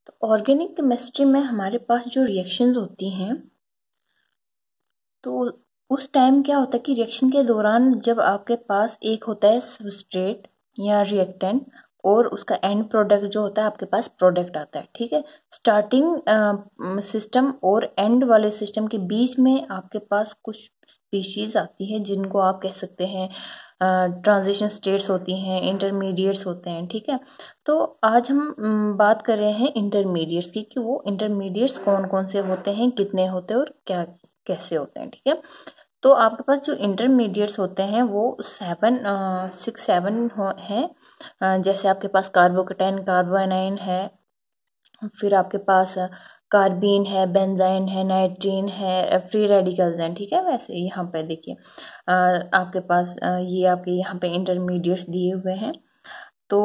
तो organic chemistry में हमारे पास जो रिएक्शंस होती हैं, तो उस टाइम क्या होता है कि रिएक्शन के दौरान जब आपके पास एक होता है सबस्ट्रेट या रिएक्टेंट और उसका एंड प्रोडक्ट जो होता है आपके पास प्रोडक्ट आता है, ठीक है। स्टार्टिंग सिस्टम और एंड वाले सिस्टम के बीच में आपके पास कुछ स्पीशीज आती है जिनको आप कह सकते हैं ट्रांजिशन स्टेट्स होती हैं, इंटरमीडिएट्स होते हैं, ठीक है। तो आज हम बात कर रहे हैं इंटरमीडिएट्स की कि वो इंटरमीडिएट्स कौन कौन से होते हैं, कितने होते हैं और क्या कैसे होते हैं, ठीक है। तो आपके पास जो इंटरमीडिएट्स होते हैं वो 7 हैं। जैसे आपके पास कार्बोकेटाइन, कार्बोएनाइन है, फिर आपके पास कार्बीन है, बेंजाइन है, नाइट्रीन है, फ्री रेडिकल्स हैं, ठीक है। वैसे यहाँ पे देखिए आपके पास ये आपके यहाँ पे इंटरमीडिएट्स दिए हुए हैं। तो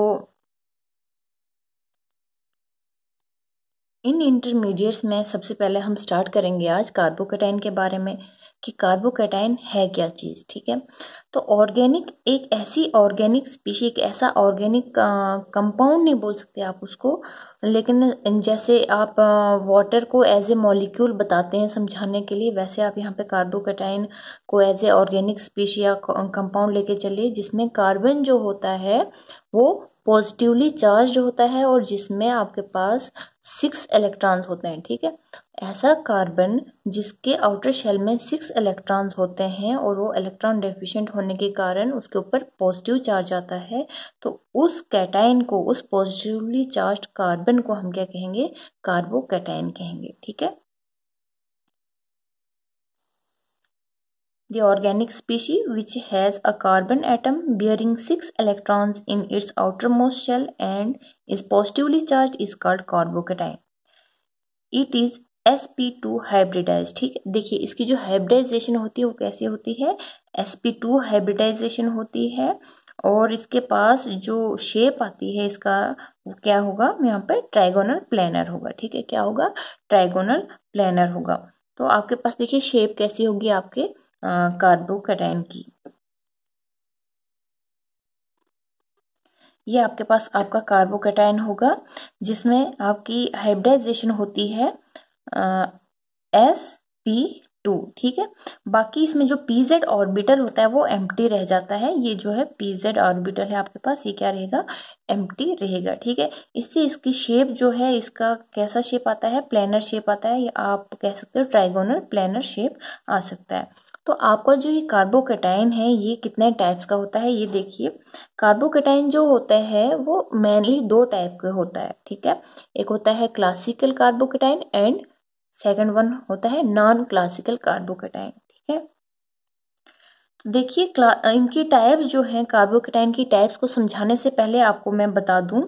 इन इंटरमीडिएट्स में सबसे पहले हम स्टार्ट करेंगे आज कार्बोकेटाइन के बारे में कि कार्बोकेटाइन है क्या चीज़, ठीक है। तो ऑर्गेनिक एक ऐसी ऑर्गेनिक स्पीशी, एक ऐसा ऑर्गेनिक कंपाउंड नहीं बोल सकते आप उसको, लेकिन जैसे आप वाटर को एज ए मॉलिक्यूल बताते हैं समझाने के लिए, वैसे आप यहाँ पे कार्बोकेटाइन को एज ए ऑर्गेनिक स्पीशी या कंपाउंड लेके चलिए जिसमें कार्बन जो होता है वो पॉजिटिवली चार्ज होता है और जिसमें आपके पास 6 इलेक्ट्रॉन्स होते हैं, ठीक है। ऐसा कार्बन जिसके आउटर शेल में 6 इलेक्ट्रॉन्स होते हैं और वो इलेक्ट्रॉन डेफिशिएंट होने के कारण उसके ऊपर पॉजिटिव चार्ज आता है, तो उस कैटाइन को, उस पॉजिटिवली चार्ज्ड कार्बन को हम क्या कहेंगे, कार्बोकैटाइन कहेंगे, ठीक है। The organic species which has a carbon atom bearing 6 electrons in its outermost shell and is positively charged is called carbocation. It is sp2 hybridized, ठीक है। देखिए इसकी जो हाइब्रिडाइजेशन होती है वो कैसी होती है, sp2 हाइब्रिडाइजेशन होती है और इसके पास जो शेप आती है इसका वो क्या होगा, यहाँ पे ट्राइगोनल प्लेनर होगा, ठीक है। क्या होगा, ट्राइगोनल प्लेनर होगा। तो आपके पास देखिए शेप कैसी होगी आपके कार्बोकेटाइन की। ये आपके पास आपका कार्बोकेटाइन होगा जिसमें आपकी हाइब्रिडाइजेशन होती है sp2, ठीक है। बाकी इसमें जो pz ऑर्बिटल होता है वो एम्प्टी रह जाता है। ये जो है pz ऑर्बिटल है आपके पास, ये क्या रहेगा, एम्प्टी रहेगा, ठीक है। इससे इसकी शेप जो है, इसका कैसा शेप आता है, प्लेनर शेप आता है, या आप कह सकते हो ट्राइगोनल प्लेनर शेप आ सकता है। तो आपका जो ये कार्बोकेटाइन है ये कितने टाइप्स का होता है, ये देखिए। कार्बोकेटाइन जो होता है वो मेनली 2 टाइप का होता है, ठीक है। एक होता है classical carbocation and second one होता है नॉन क्लासिकल कार्बोकेटाइन, ठीक है। तो देखिए इनकी टाइप्स जो हैं, कार्बोकेटाइन की टाइप्स को समझाने से पहले आपको मैं बता दूं,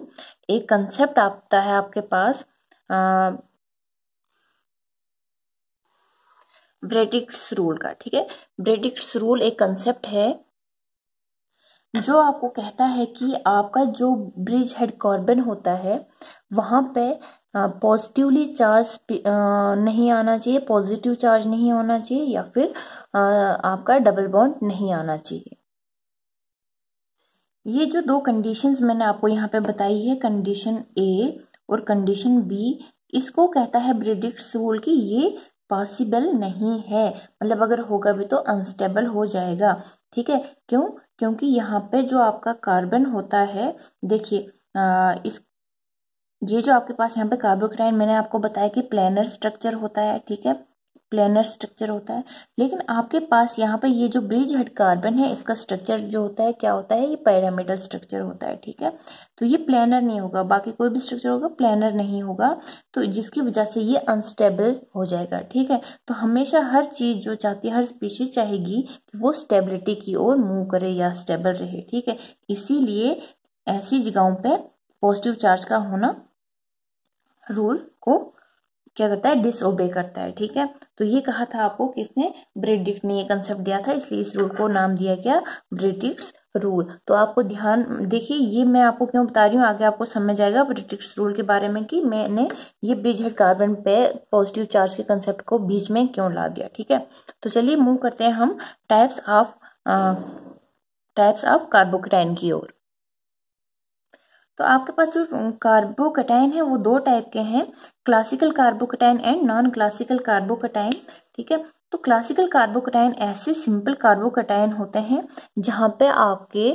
एक कंसेप्ट आता है आपके पास ब्रेडिक्स रूल का, ठीक है। ब्रेडिक्स रूल एक कंसेप्ट है जो आपको कहता है कि आपका जो ब्रिज हेड कार्बन होता है वहां पे पॉजिटिवली चार्ज नहीं आना चाहिए, पॉजिटिव चार्ज नहीं होना चाहिए, या फिर आपका डबल बॉन्ड नहीं आना चाहिए। ये जो 2 कंडीशंस मैंने आपको यहाँ पे बताई है, कंडीशन ए और कंडीशन बी, इसको कहता है ब्रेडिक्स रूल कि ये पॉसिबल नहीं है, मतलब अगर होगा भी तो अनस्टेबल हो जाएगा, ठीक है। क्यों, क्योंकि यहाँ पे जो आपका कार्बन होता है, देखिए इस ये जो आपके पास यहाँ पे कार्बोकेटाइन मैंने आपको बताया कि प्लेनर स्ट्रक्चर होता है, ठीक है, प्लेनर स्ट्रक्चर होता है। लेकिन आपके पास यहाँ पे ये जो ब्रिज हेड कार्बन है इसका स्ट्रक्चर जो होता है क्या होता है, ये पिरामिडल स्ट्रक्चर होता है, ठीक है। तो ये प्लेनर नहीं होगा, बाकी कोई भी स्ट्रक्चर होगा प्लेनर नहीं होगा, तो जिसकी वजह से ये अनस्टेबल हो जाएगा, ठीक है। तो हमेशा हर चीज जो चाहती है, हर स्पीशीज चाहेगी कि वो स्टेबिलिटी की ओर मूव करे या स्टेबल रहे, ठीक है। इसीलिए ऐसी जगहों पे पॉजिटिव चार्ज का होना रूल को क्या करता है, डिसओबे करता है, ठीक है। तो ये कहा था आपको किसने, ब्रेडिक्ट ने ये कंसेप्ट दिया था, इसलिए इस रूल को नाम दिया गया ब्रेडिक्स रूल। तो आपको ध्यान देखिए, ये मैं आपको क्यों बता रही हूँ, आगे आपको समझ आएगा ब्रेडिक्स रूल के बारे में कि मैंने ये ब्रिज हेड कार्बन पे पॉजिटिव चार्ज के कंसेप्ट को बीच में क्यों ला दिया, ठीक है। तो चलिए मूव करते हैं हम टाइप्स ऑफ कार्बोकेटाइन की ओर। तो आपके पास जो कार्बोकैटायन है वो दो टाइप के हैं, classical carbocation and non classical carbocation. ठीक है, तो क्लासिकल कार्बोकैटायन ऐसे सिंपल कार्बोकैटायन होते हैं जहाँ पे आपके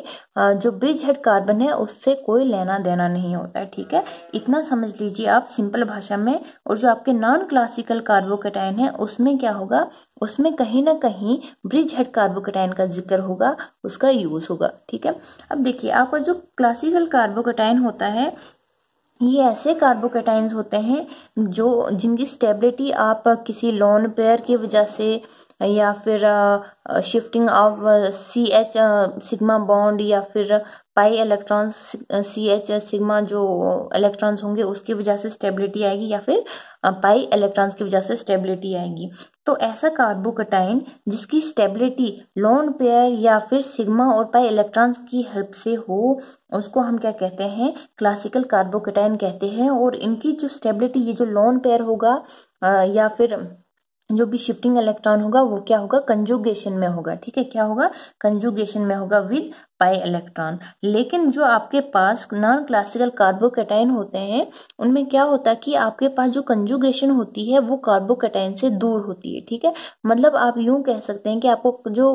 जो ब्रिज हेड कार्बन है उससे कोई लेना देना नहीं होता है। ठीक है, इतना समझ लीजिए आप सिंपल भाषा में। और जो आपके नॉन क्लासिकल कार्बोकैटायन है उसमें क्या होगा, उसमें कहीं ना कहीं ब्रिज हेड कार्बोकैटायन का जिक्र होगा, उसका यूज होगा। ठीक है, अब देखिए आपका जो क्लासिकल कार्बोकैटायन होता है ये ऐसे कार्बोकैटायंस होते हैं जो जिनकी स्टेबिलिटी आप किसी लोन पेयर की वजह से या फिर shifting of C H sigma bond या फिर pi electrons C H sigma जो इलेक्ट्रॉन्स होंगे उसकी वजह से स्टेबिलिटी आएगी या फिर पाई इलेक्ट्रॉन्स की वजह से स्टेबिलिटी आएगी। तो ऐसा कार्बोकैटायन जिसकी स्टेबिलिटी लोन पेयर या फिर सिग्मा और पाई इलेक्ट्रॉन्स की हेल्प से हो उसको हम क्या कहते हैं, क्लासिकल कार्बोकैटायन कहते हैं। और इनकी जो स्टेबिलिटी ये जो लोन पेयर होगा या फिर जो भी शिफ्टिंग इलेक्ट्रॉन होगा वो क्या होगा, कंजुगेशन में होगा। ठीक है, क्या होगा, कंजुगेशन में होगा विद पाई इलेक्ट्रॉन। लेकिन जो आपके पास नॉन क्लासिकल कार्बोकैटायन होते हैं उनमें क्या होता है कि आपके पास जो कंजुगेशन होती है वो कार्बोकैटायन से दूर होती है। ठीक है, मतलब आप यूं कह सकते हैं कि आपको जो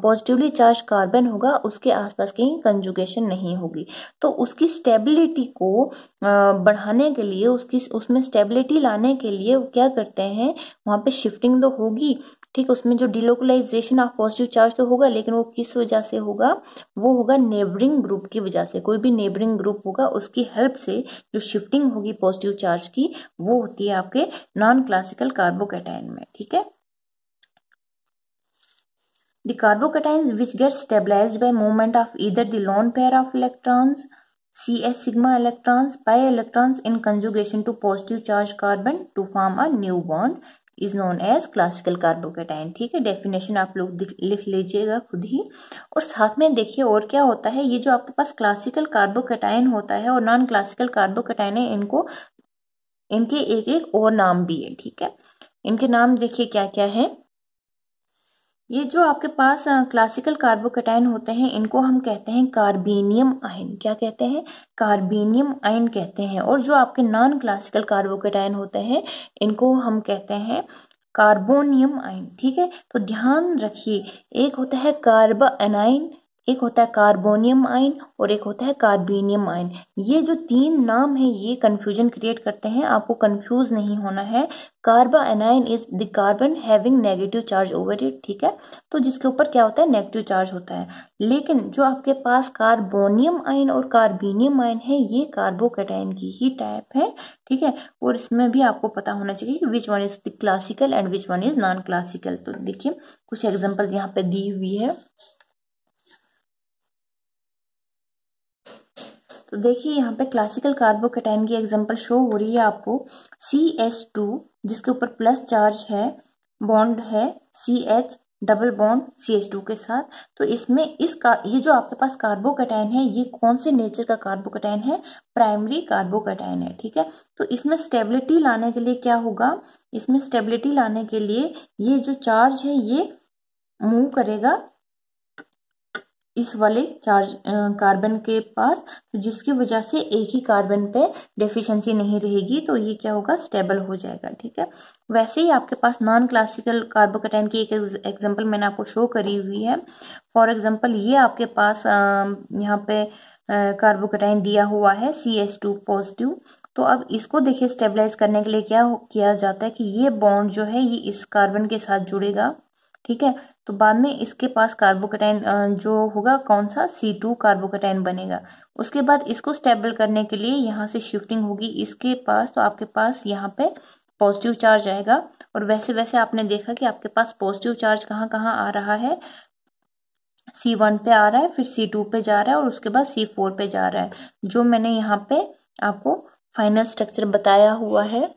पॉजिटिवली चार्ज कार्बन होगा उसके आसपास कहीं कंजुगेशन नहीं होगी। तो उसकी स्टेबिलिटी को बढ़ाने के लिए, उसमें स्टेबिलिटी लाने के लिए वो क्या करते हैं, वहां पे शिफ्टिंग तो होगी। ठीक, उसमें जो डिलोकलाइजेशन ऑफ पॉजिटिव चार्ज तो होगा, लेकिन वो किस वजह से होगा, वो होगा नेबरिंग ग्रुप की वजह से। कोई भी नेबरिंग ग्रुप होगा उसकी हेल्प से जो शिफ्टिंग होगी पॉजिटिव चार्ज की वो होती है आपके नॉन क्लासिकल कार्बोकैटायन में। ठीक है, the carbocations which get stabilized by movement of either the lone pair of electrons Ch sigma electrons pi electrons in conjugation to positive charge carbon to form a new bond is known as classical carbocation। ठीक है, definition आप लोग लिख लीजिएगा खुद ही। और साथ में देखिए और क्या होता है, ये जो आपके पास क्लासिकल कार्बोकैटायन होता है और नॉन क्लासिकल कार्बोकैटायन है, इनके एक एक और नाम भी है। ठीक है, इनके नाम देखिए क्या क्या है। ये जो आपके पास क्लासिकल कार्बोकैटायन होते हैं इनको हम कहते हैं कार्बेनियम आयन। क्या कहते हैं, कार्बेनियम आयन कहते हैं। और जो आपके नॉन क्लासिकल कार्बोकैटायन होते हैं इनको हम कहते हैं कार्बोनियम आयन। ठीक है, तो ध्यान रखिए एक होता है कार्ब एनाइन, एक होता है कार्बोनियम आयन और एक होता है कार्बेनियम आयन। ये जो तीन नाम है ये कंफ्यूजन क्रिएट करते हैं, आपको कंफ्यूज नहीं होना है। Carb A9 is the carbon having negative charge over it. ठीक है, तो जिसके ऊपर क्या होता है, नेगेटिव चार्ज होता है। लेकिन जो आपके पास कार्बोनियम आयन और कार्बेनियम आयन है ये कार्बोकैटायन की ही टाइप है। ठीक है, और इसमें भी आपको पता होना चाहिए कि which one is the classical and which one is non classical. तो देखिए कुछ एग्जांपल्स यहाँ पे दी हुई है। तो देखिए यहाँ पे क्लासिकल कार्बोकैटायन की एग्जांपल शो हो रही है आपको। CH2 जिसके ऊपर प्लस चार्ज है, बॉन्ड है CH डबल बॉन्ड CH2 के साथ। तो इसमें ये जो आपके पास कार्बोकैटायन है ये कौन से नेचर का कार्बोकैटायन है, प्राइमरी कार्बोकैटायन है। ठीक है, तो इसमें स्टेबिलिटी लाने के लिए क्या होगा, इसमें स्टेबिलिटी लाने के लिए ये जो चार्ज है ये मूव करेगा इस वाले चार्ज कार्बन के पास, तो जिसकी वजह से एक ही कार्बन पे डेफिशिएंसी नहीं रहेगी, तो ये क्या होगा, स्टेबल हो जाएगा। ठीक है, वैसे ही आपके पास नॉन क्लासिकल कार्बोकैटायन की एक एग्जांपल मैंने आपको शो करी हुई है। फॉर एग्जांपल ये आपके पास यहाँ पे कार्बोकैटायन दिया हुआ है CH2 पॉजिटिव। तो अब इसको देखिए स्टेबलाइज करने के लिए क्या किया जाता है कि ये बॉन्ड जो है ये इस कार्बन के साथ जुड़ेगा। ठीक है, तो बाद में इसके पास कार्बोकैटायन जो होगा कौन सा, C2 कार्बोकैटायन बनेगा। उसके बाद इसको स्टेबल करने के लिए यहाँ से शिफ्टिंग होगी इसके पास, तो आपके पास यहाँ पे पॉजिटिव चार्ज आएगा। और वैसे वैसे आपने देखा कि आपके पास पॉजिटिव चार्ज कहाँ कहाँ आ रहा है, C1 पे आ रहा है, फिर C2 पे जा रहा है और उसके बाद C4 पे जा रहा है, जो मैंने यहाँ पे आपको फाइनल स्ट्रक्चर बताया हुआ है।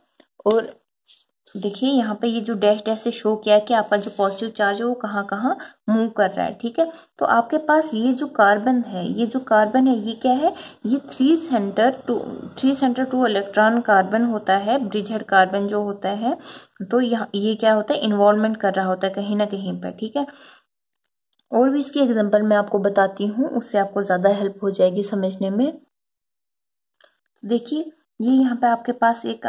और देखिए यहाँ पे ये जो डैश डैश से शो किया है कि आपका जो पॉजिटिव चार्ज है वो कहाँ कहाँ मूव कर रहा है। ठीक है, तो आपके पास ये जो कार्बन है, ये जो कार्बन है ये क्या है, ये 3 सेंटर टू इलेक्ट्रॉन कार्बन होता है, ब्रिज हेड कार्बन जो होता है। तो यहाँ ये क्या होता है, इन्वॉल्वमेंट कर रहा होता है कहीं ना कहीं पर। ठीक है, और भी इसकी एग्जांपल मैं आपको बताती हूँ, उससे आपको ज़्यादा हेल्प हो जाएगी समझने में। देखिए ये यहाँ पे आपके पास एक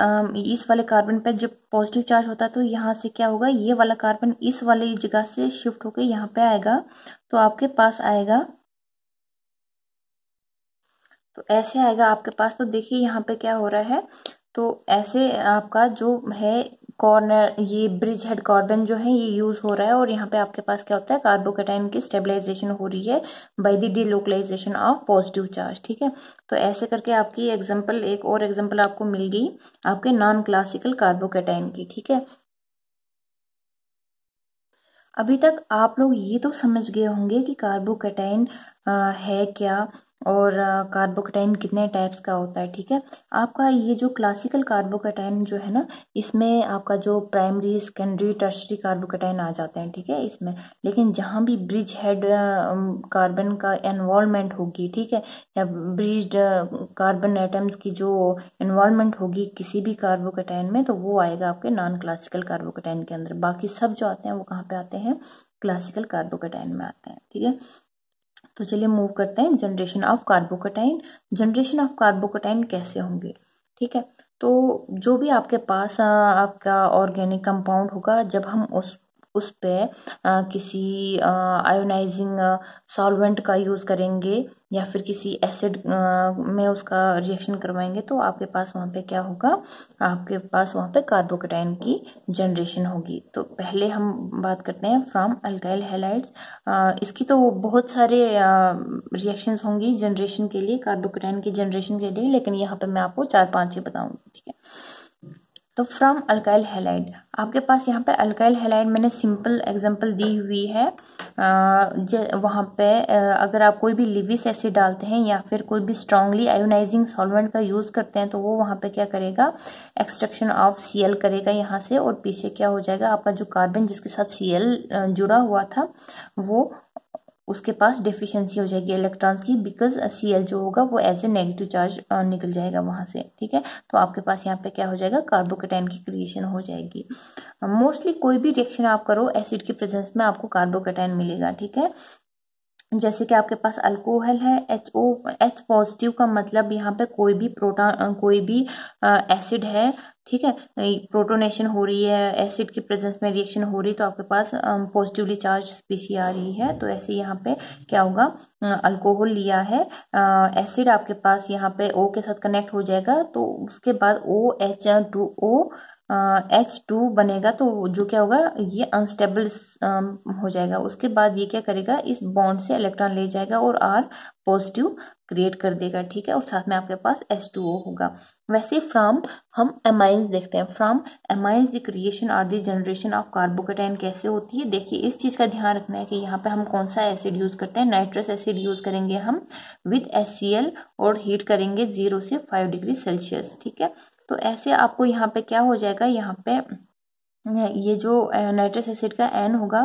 इस वाले कार्बन पे जब पॉजिटिव चार्ज होता है तो यहाँ से क्या होगा, ये वाला कार्बन इस वाली जगह से शिफ्ट होकर यहाँ पे आएगा, तो आपके पास आएगा, तो ऐसे आएगा आपके पास। तो देखिए यहाँ पे क्या हो रहा है, तो ऐसे आपका जो है कॉर्नर, ये ब्रिज हेड कार्बन जो है ये यूज हो रहा है, और यहाँ पे आपके पास क्या होता है, कार्बोकेटाइन की स्टेबलाइजेशन हो रही है by the delocalisation of positive charge. ठीक है, तो ऐसे करके आपकी एग्जांपल, एक और एग्जांपल आपको मिल गई आपके नॉन क्लासिकल कार्बोकेटाइन की। ठीक है, अभी तक आप लोग ये तो समझ गए होंगे कि कार्बोकेटाइन है क्या, और कार्बोकेटाइन कितने टाइप्स का होता है। ठीक है, आपका ये जो क्लासिकल कार्बोकेटाइन जो है ना, इसमें आपका जो प्राइमरी, सेकेंडरी, टर्शरी कार्बोकेटाइन आ जाते हैं। ठीक है, इसमें लेकिन जहाँ भी ब्रिज हेड कार्बन का इन्वॉल्वमेंट होगी, ठीक है, या ब्रिज्ड कार्बन एटम्स की जो इन्वॉल्वमेंट होगी किसी भी कार्बोकेटाइन में, तो वो आएगा आपके नॉन क्लासिकल कार्बोकेटाइन के अंदर। बाकी सब जो आते हैं वो कहाँ पे आते हैं, क्लासिकल कार्बोकेटाइन में आते हैं। ठीक है, तो चलिए मूव करते हैं generation of carbocation. Generation of carbocation कैसे होंगे, ठीक है, तो जो भी आपके पास आपका ऑर्गेनिक कंपाउंड होगा, जब हम उस पे किसी आयोनाइजिंग सॉल्वेंट का यूज़ करेंगे या फिर किसी एसिड में उसका रिएक्शन करवाएंगे, तो आपके पास वहाँ पे क्या होगा, आपके पास वहाँ पे कार्बोकेटाइन की जनरेशन होगी। तो पहले हम बात करते हैं फ्रॉम अल्काइल हैलाइड्स। इसकी तो बहुत सारे रिएक्शंस होंगी जनरेशन के लिए, कार्बोकेटाइन की जनरेशन के लिए, लेकिन यहाँ पे मैं आपको 4-5 ही बताऊंगी। ठीक है, तो फ्रॉम अल्काइल हैलाइड, आपके पास यहाँ पे अल्काइल हैलाइड मैंने सिंपल एग्जांपल दी हुई है। वहाँ पे अगर आप कोई भी लिविस एसिड डालते हैं या फिर कोई भी स्ट्रांगली आयोनाइजिंग सॉल्वेंट का यूज़ करते हैं, तो वो वहाँ पे क्या करेगा, एक्सट्रैक्शन ऑफ Cl करेगा यहाँ से, और पीछे क्या हो जाएगा, आपका जो कार्बन जिसके साथ Cl जुड़ा हुआ था वो उसके पास डेफिशिएंसी हो जाएगी इलेक्ट्रॉन्स की, बिकॉज Cl जो होगा वो एज ए नेगेटिव चार्ज निकल जाएगा वहां से। ठीक है, तो आपके पास यहाँ पे क्या हो जाएगा, कार्बोकेटाइन की क्रिएशन हो जाएगी। मोस्टली कोई भी रिएक्शन आप करो एसिड की प्रेजेंस में आपको कार्बोकेटाइन मिलेगा। ठीक है, जैसे कि आपके पास अल्कोहल है, H पॉजिटिव का मतलब यहाँ पे कोई भी प्रोटॉन, कोई भी एसिड है, ठीक है, प्रोटोनेशन हो रही है, एसिड की प्रेजेंस में रिएक्शन हो रही है, तो आपके पास पॉजिटिवली चार्ज स्पीशी आ रही है। तो ऐसे यहाँ पे क्या होगा, अल्कोहल लिया है, एसिड आपके पास यहाँ पे O के साथ कनेक्ट हो जाएगा, तो उसके बाद H2 बनेगा, तो जो क्या होगा, ये अनस्टेबल हो जाएगा। उसके बाद ये क्या करेगा, इस बॉन्ड से इलेक्ट्रॉन ले जाएगा और R पॉजिटिव क्रिएट कर देगा। ठीक है, और साथ में आपके पास H2O होगा। वैसे फ्रॉम हम एमाइंस देखते हैं, फ्रॉम एमाइंस द क्रिएशन और द जनरेशन ऑफ कार्बोकेटाइन कैसे होती है। देखिए इस चीज़ का ध्यान रखना है कि यहाँ पे हम कौन सा एसिड यूज़ करते हैं, नाइट्रस एसिड यूज़ करेंगे हम विद HCl, और हीट करेंगे 0 से 5 डिग्री सेल्सियस। ठीक है, तो ऐसे आपको यहाँ पे क्या हो जाएगा, यहाँ पे ये जो नाइट्रस एसिड का N होगा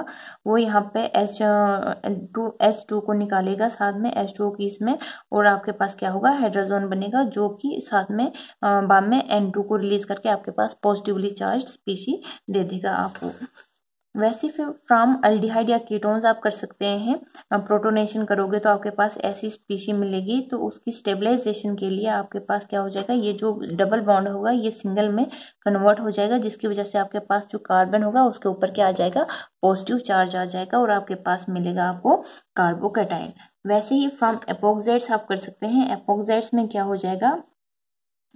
वो यहाँ पे H2 को निकालेगा, साथ में H2O की इसमें, और आपके पास क्या होगा, हाइड्रोजन बनेगा, जो कि साथ में बाद में N2 को रिलीज करके आपके पास पॉजिटिवली चार्ज स्पीशी दे देगा आपको। वैसे फिर फ्रॉम अल्डिहाइड या कीटोन्स आप कर सकते हैं, प्रोटोनेशन करोगे तो आपके पास ऐसी स्पीशी मिलेगी, तो उसकी स्टेबलाइजेशन के लिए आपके पास क्या हो जाएगा, ये जो डबल बॉन्ड होगा ये सिंगल में कन्वर्ट हो जाएगा, जिसकी वजह से आपके पास जो कार्बन होगा उसके ऊपर क्या आ जाएगा, पॉजिटिव चार्ज आ जाएगा, और आपके पास मिलेगा आपको कार्बोकेटाइन। वैसे ही फ्रॉम एपोक्साइड्स आप कर सकते हैं, एपोक्साइड्स में क्या हो जाएगा,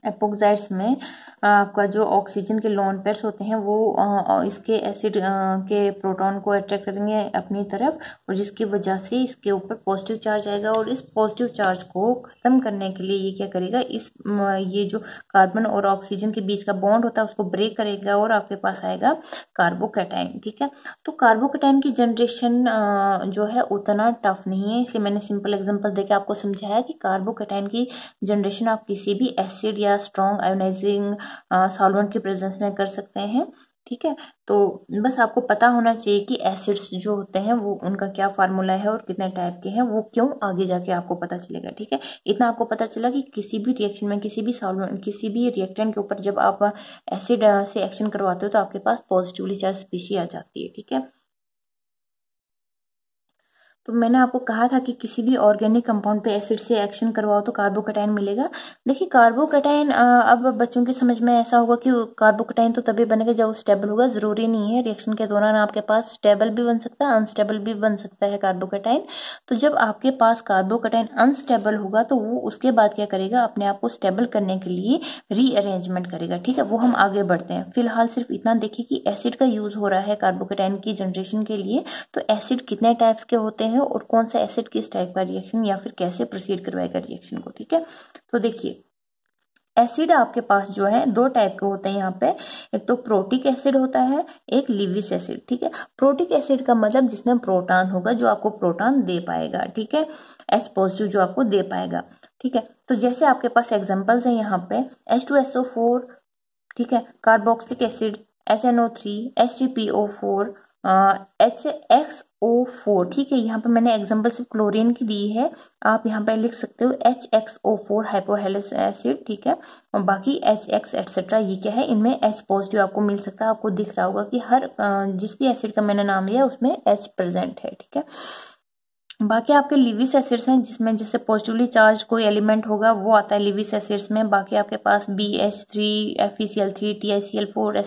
एपोक्साइड्स में आपका जो ऑक्सीजन के लोन पेयर्स होते हैं वो इसके एसिड के प्रोटॉन को अट्रैक्ट करेंगे अपनी तरफ, और जिसकी वजह से इसके ऊपर पॉजिटिव चार्ज आएगा, और इस पॉजिटिव चार्ज को ख़त्म करने के लिए ये क्या करेगा, ये जो कार्बन और ऑक्सीजन के बीच का बॉन्ड होता है उसको ब्रेक करेगा, और आपके पास आएगा कार्बोकेटाइन। ठीक है, तो कार्बोकेटाइन की जनरेशन जो है उतना टफ नहीं है, इसलिए मैंने सिंपल एग्जाम्पल देके आपको समझाया कि कार्बोकेटाइन की जनरेशन आप किसी भी एसिड या स्ट्रॉन्ग आयोनाइजिंग सॉल्वेंट की प्रेजेंस में कर सकते हैं। ठीक है, तो बस आपको पता होना चाहिए कि एसिड्स जो होते हैं वो उनका क्या फार्मूला है और कितने टाइप के हैं, वो क्यों, आगे जाके आपको पता चलेगा। ठीक है, इतना आपको पता चला कि किसी भी रिएक्शन में, किसी भी सॉल्वेंट, किसी भी रिएक्टेंट के ऊपर जब आप एसिड से एक्शन करवाते हो तो आपके पास पॉजिटिवली चार्ज स्पीशी आ जाती है। ठीक है, तो मैंने आपको कहा था कि किसी भी ऑर्गेनिक कंपाउंड पे एसिड से एक्शन करवाओ तो कार्बोकैटायन मिलेगा। देखिए कार्बोकैटायन अब बच्चों की समझ में ऐसा होगा कि कार्बोकैटायन तो तभी बनेगा जब वो स्टेबल होगा। जरूरी नहीं है, रिएक्शन के दौरान आपके पास स्टेबल भी बन सकता है, अनस्टेबल भी बन सकता है कार्बोकैटायन। तो जब आपके पास कार्बोकैटायन अनस्टेबल होगा तो वो उसके बाद क्या करेगा, अपने आप को स्टेबल करने के लिए रीअरेंजमेंट करेगा। ठीक है, वो हम आगे बढ़ते हैं। फिलहाल सिर्फ इतना देखिए कि एसिड का यूज हो रहा है कार्बोकैटायन की जनरेशन के लिए। तो एसिड कितने टाइप्स के होते हैं और कौन सा एसिड किस टाइप का रिएक्शन या फिर कैसे प्रोसीड करवाएगा रिएक्शन को। ठीक है, तो देखिए एसिड आपके पास जो है दो टाइप के होते हैं यहाँ पे। एक तो प्रोटिक एसिड होता है, एक लिविस एसिड। ठीक है, प्रोटिक एसिड का मतलब जिसमें प्रोटॉन होगा, जो आपको प्रोटॉन दे पाएगा। ठीक है, H पॉजिटिव जो आपको दे पाएगा। ठीक है, तो जैसे आपके पास एग्जांपल्स है यहाँ पे H2SO4, ठीक है, carboxylic acid HNO3, H3PO4, HXO4। ठीक है, यहाँ पे मैंने एग्जांपल सिर्फ क्लोरीन की दी है, आप यहाँ पे लिख सकते हो HXO4 हाइपोहेलिस एसिड। ठीक है, और बाकी HX एटसेट्रा ये क्या है, इनमें H पॉजिटिव आपको मिल सकता है। आपको दिख रहा होगा कि हर जिस भी एसिड का मैंने नाम लिया उसमें H प्रेजेंट है। ठीक है, बाकी आपके लिविस एसिड्स हैं जिसमें जैसे पॉजिटिवली चार्ज कोई एलिमेंट होगा वो आता है लिविस एसिड्स में। बाकी आपके पास BH3, FeCl3, TiCl4,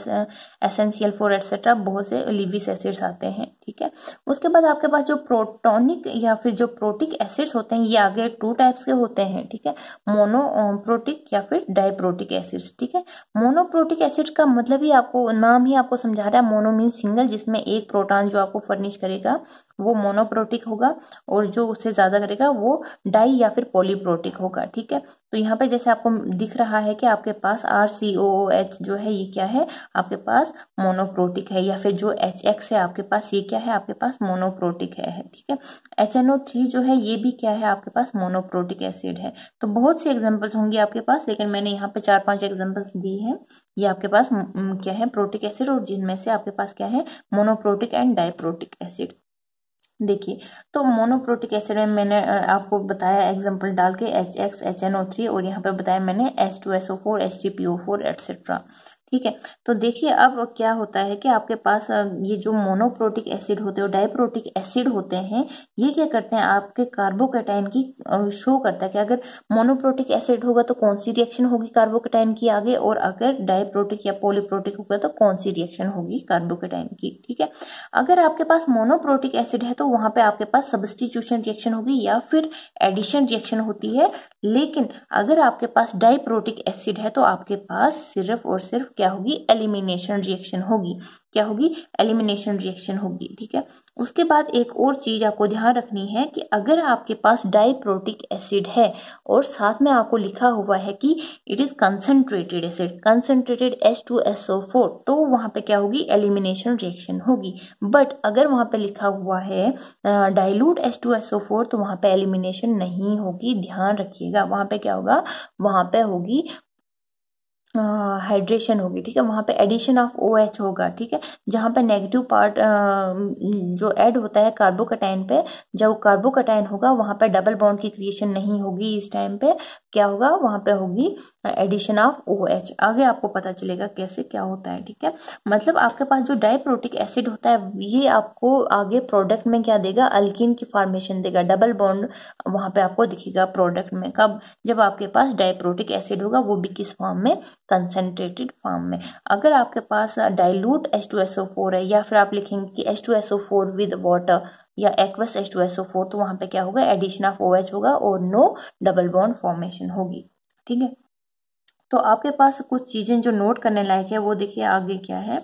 SnCl4 etcetera बहुत से लिविस एसिड्स आते हैं। ठीक है, उसके बाद आपके पास जो प्रोटोनिक या फिर जो प्रोटिक एसिड्स होते हैं ये आगे टू टाइप्स के होते हैं। ठीक है, मोनोप्रोटिक या फिर डाइप्रोटिक एसिड्स। ठीक है, मोनोप्रोटिक एसिड का मतलब ही आपको नाम ही आपको समझा रहा है। मोनो मीन सिंगल, जिसमें एक प्रोटॉन जो आपको फर्निश करेगा वो मोनोप्रोटिक होगा, और जो उससे ज्यादा करेगा वो डाई या फिर पॉलीप्रोटिक होगा। ठीक है, तो यहाँ पे जैसे आपको दिख रहा है कि आपके पास RCOOH जो है ये क्या है, आपके पास मोनोप्रोटिक है, या फिर जो HX है आपके पास ये क्या है, आपके पास मोनोप्रोटिक है। ठीक है, HNO3 जो है ये भी क्या है, आपके पास मोनोप्रोटिक एसिड है। तो बहुत सी एग्जांपल्स होंगी आपके पास, लेकिन मैंने यहाँ पे 4-5 एग्जांपल्स दी है। ये आपके पास क्या है, प्रोटिक एसिड, और जिनमें से आपके पास क्या है, मोनोप्रोटिक एंड डाइप्रोटिक एसिड। देखिए, तो मोनोप्रोटिक एसिड में मैंने आपको बताया एग्जांपल डाल के HX, HNO3, और यहाँ पे बताया मैंने H2SO4, H3PO4 एटसेट्रा। ठीक है, तो देखिए अब क्या होता है कि आपके पास ये जो मोनोप्रोटिक एसिड होते हैं और डाइप्रोटिक एसिड होते हैं, ये क्या करते हैं, आपके कार्बोकैटायन की शो करता है कि अगर मोनोप्रोटिक एसिड होगा तो कौन सी रिएक्शन होगी कार्बोकैटायन की आगे, और अगर डाइप्रोटिक या पॉलीप्रोटिक होगा तो कौन सी रिएक्शन होगी कार्बोकैटायन की। ठीक है, अगर आपके पास मोनोप्रोटिक एसिड है तो वहां पे आपके पास सब्स्टिट्यूशन रिएक्शन होगी या फिर एडिशन रिएक्शन होती है। लेकिन अगर आपके पास डाइप्रोटिक एसिड है तो आपके पास सिर्फ और सिर्फ क्या होगी, एलिमिनेशन रिएक्शन होगी। क्या होगी, एलिमिनेशन रिएक्शन होगी। ठीक है, उसके बाद एक और चीज आपको ध्यान रखनी है कि अगर आपके पास डाइप्रोटिक एसिड है और साथ में आपको लिखा हुआ है कि it is concentrated acid, concentrated H2SO4, तो वहां पे क्या होगी, एलिमिनेशन रिएक्शन होगी। बट अगर वहां पे लिखा हुआ है डाइल्यूट H2SO4 तो वहां पे एलिमिनेशन नहीं होगी। ध्यान रखिएगा, वहां पे क्या होगा, वहां पे होगी हाइड्रेशन होगी। ठीक है, वहां पे एडिशन ऑफ OH होगा। ठीक है, जहां पे नेगेटिव पार्ट जो ऐड होता है कार्बोकैटायन पे, जब कार्बोकैटायन होगा वहां पे डबल बॉन्ड की क्रिएशन नहीं होगी। इस टाइम पे क्या होगा, वहां पे होगी एडिशन ऑफ OH। आगे आपको पता चलेगा कैसे क्या होता है। ठीक है, मतलब आपके पास जो डाइप्रोटिक एसिड होता है ये आपको आगे प्रोडक्ट में क्या देगा, अल्कीन की फॉर्मेशन देगा। डबल बॉन्ड वहां पे आपको दिखेगा प्रोडक्ट में, कब, जब आपके पास डाइप्रोटिक एसिड होगा, वो भी किस फॉर्म में, कंसंट्रेटेड फॉर्म में। अगर आपके पास डाइल्यूट H2SO4 है, या फिर आप लिखेंगे कि H2SO4 विद वाटर या एक्वस H2SO4, तो वहां पे क्या होगा, एडिशन ऑफ OH होगा और नो डबल बॉन्ड फॉर्मेशन होगी। ठीक है, तो आपके पास कुछ चीजें जो नोट करने लायक है वो देखिए आगे क्या है।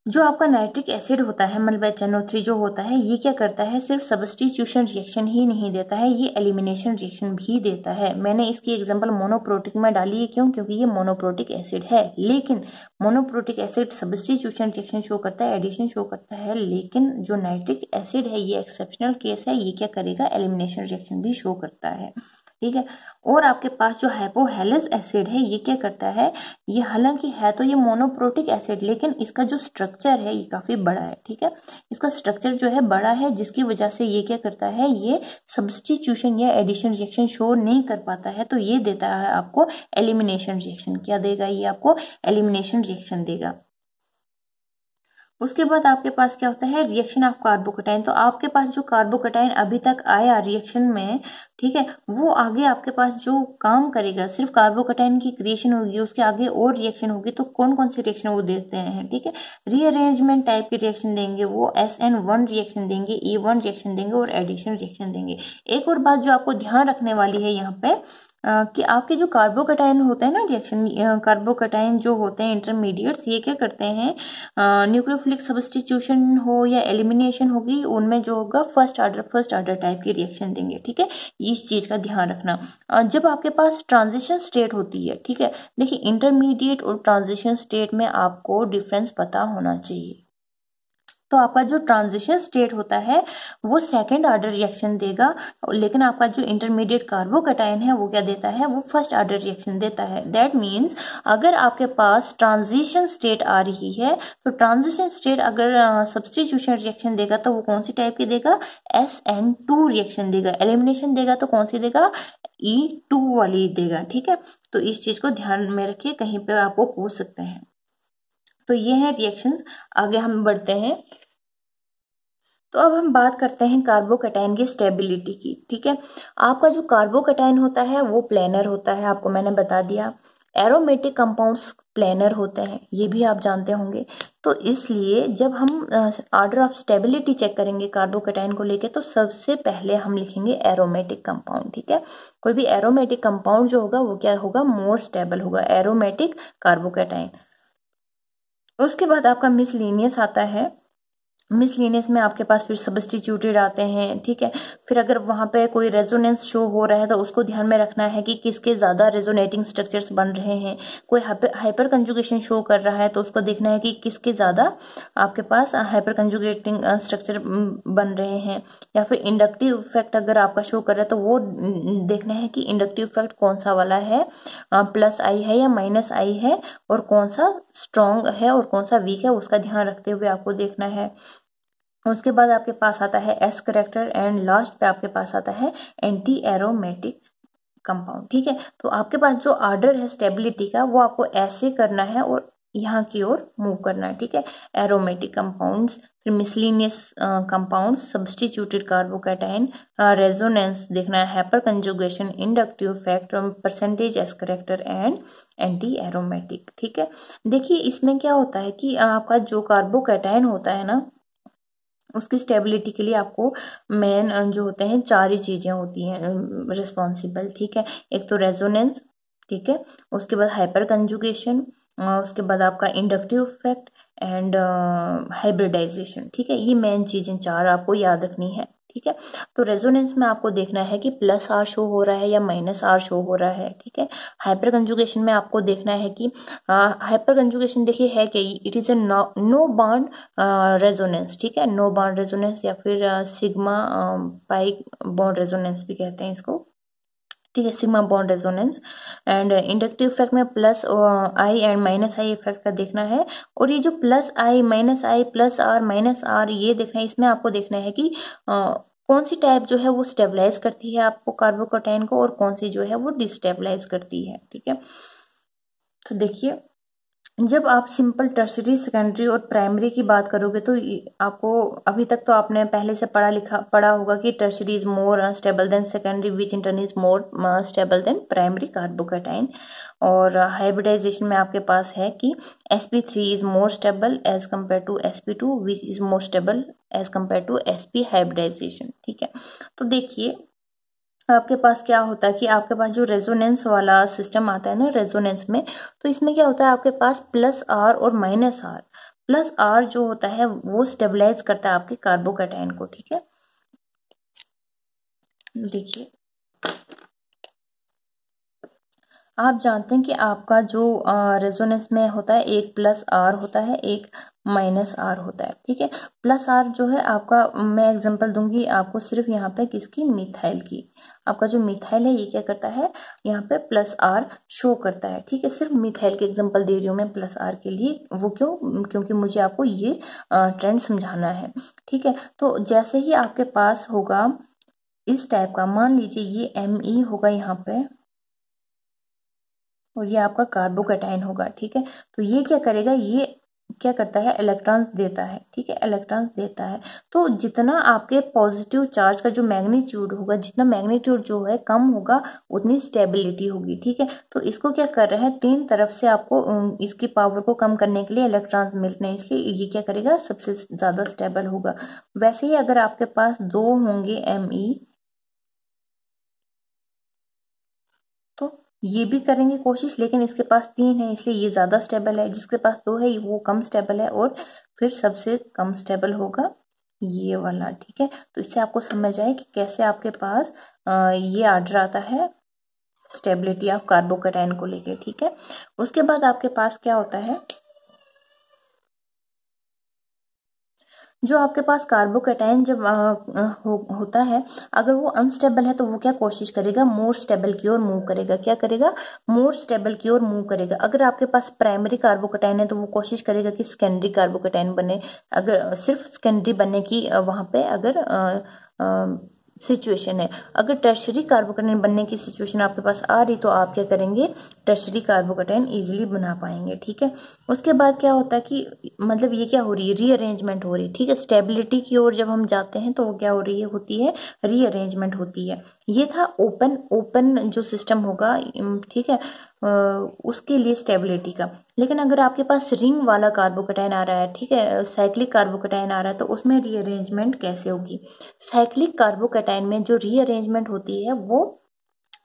जो आपका नाइट्रिक एसिड होता है, मतलब HNO3 जो होता है, ये क्या करता है, सिर्फ सब्स्टिट्यूशन रिएक्शन ही नहीं देता है, ये एलिमिनेशन रिएक्शन भी देता है। मैंने इसकी एग्जांपल मोनोप्रोटिक में डाली है, क्यों, क्योंकि ये मोनोप्रोटिक एसिड है। लेकिन monoprotic acid substitution reaction show करता है, एडिशन शो करता है, लेकिन जो नाइट्रिक एसिड है ये एक्सेप्शनल केस है, ये क्या करेगा, एलिमिनेशन रिएक्शन भी शो करता है। ठीक है, और आपके पास जो हाइपोहेलिस एसिड है ये क्या करता है, ये हालांकि है तो ये मोनोप्रोटिक एसिड, लेकिन इसका जो स्ट्रक्चर है ये काफी बड़ा है। ठीक है, इसका स्ट्रक्चर जो है बड़ा है, जिसकी वजह से ये क्या करता है, ये सब्स्टिट्यूशन या एडिशन रिएक्शन शो नहीं कर पाता है। तो ये देता है आपको एलिमिनेशन रिएक्शन। क्या देगा, ये आपको एलिमिनेशन रिएक्शन देगा। उसके बाद आपके पास क्या होता है, रिएक्शन ऑफ कार्बोकटाइन। तो आपके पास जो कार्बोकटाइन अभी तक आया रिएक्शन में, ठीक है, वो आगे आपके पास जो काम करेगा, सिर्फ कार्बोकटाइन की क्रिएशन होगी, उसके आगे और रिएक्शन होगी। तो कौन कौन सी रिएक्शन वो देते हैं, ठीक है, रीअरेंजमेंट टाइप की रिएक्शन देंगे, वो SN1 रिएक्शन देंगे, E1 रिएक्शन देंगे और एडिशन रिएक्शन देंगे। एक और बात जो आपको ध्यान रखने वाली है यहाँ पे, कि आपके जो कार्बोकटाइन होते हैं ना रिएक्शन, कार्बोकटाइन जो होते हैं इंटरमीडिएट्स, ये क्या करते हैं, न्यूक्लियोफिलिक सब्स्टिट्यूशन हो या एलिमिनेशन होगी, उनमें जो होगा फर्स्ट आर्डर टाइप की रिएक्शन देंगे, ठीक है। इस चीज का ध्यान रखना। जब आपके पास ट्रांजिशन स्टेट होती है, ठीक है, देखिए इंटरमीडिएट और ट्रांजिशन स्टेट में आपको डिफरेंस पता होना चाहिए। तो आपका जो ट्रांजिशन स्टेट होता है वो सेकंड ऑर्डर रिएक्शन देगा, लेकिन आपका जो इंटरमीडिएट कार्बोकटाइन है वो क्या देता है, वो फर्स्ट ऑर्डर रिएक्शन देता है। दैट मीन्स अगर आपके पास ट्रांजिशन स्टेट आ रही है, तो ट्रांजिशन स्टेट अगर सब्स्टिट्यूशन रिएक्शन देगा तो वो कौन सी टाइप की देगा, SN2 रिएक्शन देगा। एलिमिनेशन देगा तो कौन सी देगा, E2 वाली देगा, ठीक है। तो इस चीज को ध्यान में रखिए, कहीं पे आपको पूछ सकते हैं। तो ये है रिएक्शंस। आगे हम बढ़ते हैं। तो अब हम बात करते हैं कार्बोकटाइन की स्टेबिलिटी की, ठीक है। आपका जो कार्बोकटाइन होता है वो प्लेनर होता है, आपको मैंने बता दिया। एरोमेटिक कंपाउंड्स प्लेनर होते हैं, ये भी आप जानते होंगे। तो इसलिए जब हम ऑर्डर ऑफ स्टेबिलिटी चेक करेंगे कार्बोकटाइन को लेके, तो सबसे पहले हम लिखेंगे एरोमेटिक कंपाउंड, ठीक है। कोई भी एरोमेटिक कंपाउंड जो होगा वो क्या होगा, मोर स्टेबल होगा, एरोमेटिक कार्बोकटाइन। उसके बाद आपका मिसलिनियस आता है। मिसलिनियस में आपके पास फिर सब्स्टिट्यूटेड आते हैं, ठीक है। फिर अगर वहां पे कोई रेजोनेंस शो हो रहा है तो उसको ध्यान में रखना है कि किसके ज्यादा रेजोनेटिंग स्ट्रक्चर्स बन रहे हैं। कोई हाइपर कंजुगेशन शो कर रहा है तो उसको देखना है कि किसके ज्यादा आपके पास हाइपर कंजुगेटिंग स्ट्रक्चर बन रहे हैं। या फिर इंडक्टिव इफेक्ट अगर आपका शो कर रहा है तो वो देखना है कि इंडक्टिव इफेक्ट कौन सा वाला है, +I है या -I है, और कौन सा स्ट्रॉन्ग है और कौन सा वीक है, उसका ध्यान रखते हुए आपको देखना है। उसके बाद आपके पास आता है S करेक्टर, एंड लास्ट पे आपके पास आता है एंटी एरोमेटिक कंपाउंड, ठीक है। तो आपके पास जो ऑर्डर है स्टेबिलिटी का वो आपको ऐसे करना है और यहाँ की ओर मूव करना है, ठीक है। एरोमेटिक कंपाउंड्स, फिर miscellaneous compounds, substituted carbocation, resonance देखना है, hyper conjugation, inductive effect, percentage S character and anti aromatic, ठीक है। देखिए इसमें क्या होता है कि आपका जो कार्बोकैटाइन होता है ना, उसकी स्टेबिलिटी के लिए आपको मेन जो होते हैं 4 ही चीजें होती हैं रिस्पॉन्सिबल, ठीक है। एक तो रेजोनेंस, ठीक है, उसके बाद हाइपर कंजुगेशन, उसके बाद आपका इंडक्टिव इफेक्ट एंड हाइब्रिडाइजेशन, ठीक है। ये मेन चीजें 4 आपको याद रखनी है, ठीक है। तो रेजोनेंस में आपको देखना है कि +R शो हो रहा है या -R शो हो रहा है, ठीक है। हाइपर कंजुगेशन में आपको देखना है कि हाइपर कंजुगेशन देखिए है कि it is a no bond resonance, ठीक है, नो बॉन्ड रेजोनेंस, या फिर सिग्मा पाई बॉन्ड रेजोनेंस भी कहते हैं इसको, ठीक है, sigma bond resonance. And inductive effect में +I एंड -I इफेक्ट का देखना है। और ये जो +I, -I, +R, -R ये देखना है, इसमें आपको देखना है कि कौन सी टाइप जो है वो स्टेबलाइज करती है आपको कार्बोकैटाइन को, और कौन सी जो है वो डिस्टेबलाइज करती है, ठीक है। तो देखिए जब आप सिंपल टर्शरी, सेकेंडरी और प्राइमरी की बात करोगे तो आपको अभी तक तो आपने पहले से पढ़ा होगा कि tertiary is more stable than secondary, which in turn is more stable than primary carbocation. और हाइब्रिडाइजेशन में आपके पास है कि sp3 is more stable as compare to sp2, which is more stable as compare to sp hybridisation, ठीक है। तो देखिए आपके पास क्या होता है कि आपके पास जो रेजोनेंस वाला सिस्टम आता है ना रेजोनेंस में, तो इसमें क्या होता है आपके पास +R और -R। +R जो होता है वो स्टेबलाइज करता है आपके कार्बोकैटाइन को, ठीक है। देखिए आप जानते हैं कि आपका जो रेजोनेंस में होता है, एक +R होता है, एक -R होता है, ठीक है। +R जो है आपका, मैं एग्जांपल दूंगी आपको सिर्फ यहाँ पे किसकी, मिथाइल की। आपका जो मिथाइल है ये क्या करता है, यहाँ पे +R शो करता है, ठीक है। सिर्फ मिथाइल के एग्जांपल दे रही हूँ मैं +R के लिए, वो क्यों, क्योंकि मुझे आपको ये ट्रेंड समझाना है, ठीक है। तो जैसे ही आपके पास होगा इस टाइप का, मान लीजिए ये Me होगा यहाँ पे और ये आपका कार्बोकैटाइन होगा, ठीक है। तो ये क्या करेगा, ये क्या करता है, इलेक्ट्रॉन्स देता है, ठीक है, इलेक्ट्रॉन्स देता है। तो जितना आपके पॉजिटिव चार्ज का जो मैग्नीट्यूड होगा, जितना मैग्नीट्यूड जो है कम होगा, उतनी स्टेबिलिटी होगी, ठीक है। तो इसको क्या कर रहा है, तीन तरफ से आपको इसकी पावर को कम करने के लिए इलेक्ट्रॉन्स मिल रहे हैं, इसलिए ये क्या करेगा, सबसे ज्यादा स्टेबल होगा। वैसे ही अगर आपके पास दो होंगे Me, तो ये भी करेंगे कोशिश, लेकिन इसके पास तीन है इसलिए ये ज्यादा स्टेबल है, जिसके पास दो है वो कम स्टेबल है, और फिर सबसे कम स्टेबल होगा ये वाला, ठीक है। तो इससे आपको समझ आए कि कैसे आपके पास ये आर्डर आता है स्टेबिलिटी ऑफ कार्बोकैटायन को लेके, ठीक है। उसके बाद आपके पास क्या होता है, जो आपके पास कार्बोकैटायन जब होता है, अगर वो अनस्टेबल है तो वो क्या कोशिश करेगा, मोर स्टेबल की ओर मूव करेगा। क्या करेगा, मोर स्टेबल की ओर मूव करेगा। अगर आपके पास प्राइमरी कार्बोकैटायन है तो वो कोशिश करेगा कि सेकेंडरी कार्बोकैटायन बने। अगर सिर्फ सेकेंडरी बनने की वहां पे अगर सिचुएशन है, अगर टर्शरी कार्बोकैटायन बनने की सिचुएशन आपके पास आ रही तो आप क्या करेंगे, टर्शरी कार्बोकैटायन इजीली बना पाएंगे, ठीक है। उसके बाद क्या होता है कि मतलब ये क्या हो रही है, रीअरेंजमेंट हो रही है, ठीक है। स्टेबिलिटी की ओर जब हम जाते हैं तो वो क्या हो रही है, होती है रीअरेंजमेंट होती है। ये था ओपन जो सिस्टम होगा, ठीक है, उसके लिए स्टेबिलिटी का। लेकिन अगर आपके पास रिंग वाला कार्बोकैटायन आ रहा है, ठीक है, साइक्लिक कार्बोकैटायन आ रहा है, तो उसमें रीअरेंजमेंट कैसे होगी। साइक्लिक कार्बोकैटायन में जो रीअरेंजमेंट होती है वो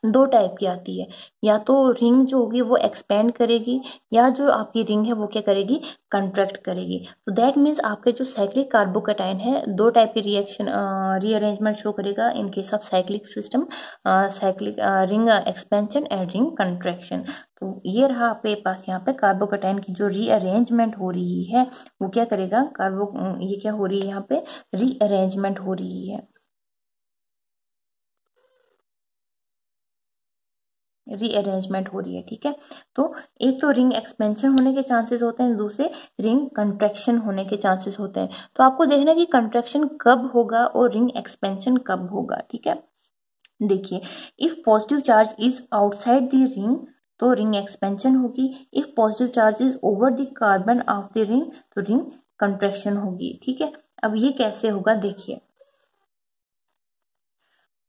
दो टाइप की आती है, या तो रिंग जो होगी वो एक्सपेंड करेगी, या जो आपकी रिंग है वो क्या करेगी, कंट्रैक्ट करेगी। तो दैट मीन्स आपके जो साइक्लिक कार्बोकैटायन है दो टाइप के रिएक्शन रीअरेंजमेंट शो करेगा in case of cyclic system, cyclic ring expansion and ring contraction. तो ये रहा आपके पास यहाँ पे कार्बोकैटायन की जो रीअरेंजमेंट हो रही है वो क्या करेगा, ये क्या हो रही है, यहाँ पे रीअरेंजमेंट हो रही है, रीअरेंजमेंट हो रही है, ठीक है। तो एक तो रिंग एक्सपेंशन होने के चांसेस होते हैं, दूसरे रिंग कंट्रैक्शन होने के चांसेस होते हैं। तो आपको देखना है कि कंट्रैक्शन कब होगा और रिंग एक्सपेंशन कब होगा, ठीक है। देखिए, if positive charge is outside the ring तो रिंग एक्सपेंशन होगी, if positive charge is over the carbon of the ring तो रिंग कंट्रैक्शन होगी, ठीक है। अब ये कैसे होगा देखिए,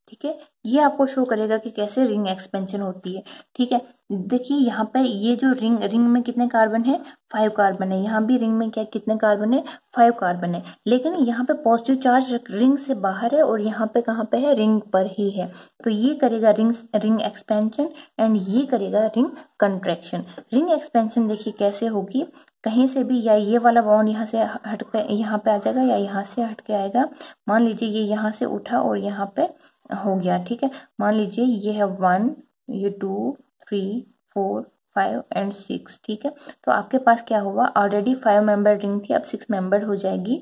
ठीक है, ये आपको शो करेगा कि कैसे रिंग एक्सपेंशन होती है, ठीक है। देखिए यहाँ पे ये जो रिंग में कितने कार्बन है, 5 कार्बन है। यहाँ भी रिंग में क्या कितने कार्बन है, 5 कार्बन है। लेकिन यहाँ पे पॉजिटिव चार्ज रिंग से बाहर है और यहाँ पे कहाँ पे है, रिंग पर ही है। तो ये करेगा रिंग एक्सपेंशन एंड ये करेगा रिंग कंट्रैक्शन। रिंग एक्सपेंशन देखिए कैसे होगी, कहीं से भी या ये वाला बॉन्ड यहाँ से हट के यहाँ पे आ जाएगा या यहाँ से हट के आएगा। मान लीजिए ये यहाँ से उठा और यहाँ पे हो गया, ठीक है। मान लीजिए ये है 1, ये 2, 3, 4, 5 एंड 6, ठीक है। तो आपके पास क्या हुआ, ऑलरेडी 5 मेंबर रिंग थी, अब 6 मेंबर हो जाएगी,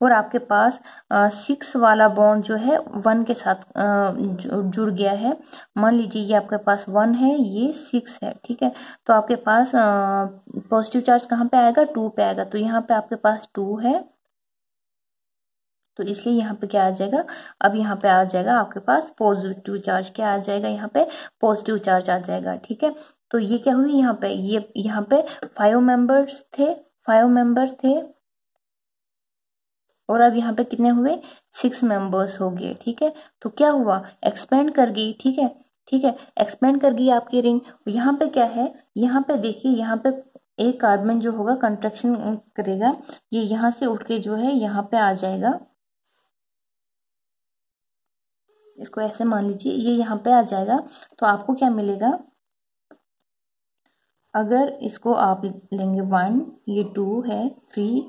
और आपके पास 6 वाला बॉन्ड जो है 1 के साथ जुड़ गया है। मान लीजिए ये आपके पास 1 है, ये 6 है, ठीक है। तो आपके पास पॉजिटिव चार्ज कहाँ पे आएगा, 2 पे आएगा। तो यहाँ पे आपके पास 2 है, तो इसलिए यहाँ पे क्या आ जाएगा, अब यहाँ पे आ जाएगा आपके पास पॉजिटिव चार्ज, क्या आ जाएगा यहाँ पे, पॉजिटिव चार्ज आ जाएगा, ठीक है। तो ये क्या हुई यहाँ पे, ये यहाँ पे 5 मेंबर्स थे, 5 मेंबर थे, और अब यहाँ पे कितने हुए, 6 मेंबर्स हो गए, ठीक है। तो क्या हुआ, एक्सपेंड कर गई, ठीक है, ठीक है, एक्सपेंड कर गई आपकी रिंग। यहाँ पे क्या है, यहाँ पे देखिए, यहाँ पे एक कार्बन जो होगा कंट्रैक्शन करेगा, ये यहाँ से उठ के जो है यहाँ पे आ जाएगा। इसको ऐसे मान लीजिए, ये यहाँ पे आ जाएगा। तो आपको क्या मिलेगा, अगर इसको आप लेंगे 1, ये 2 है, 3,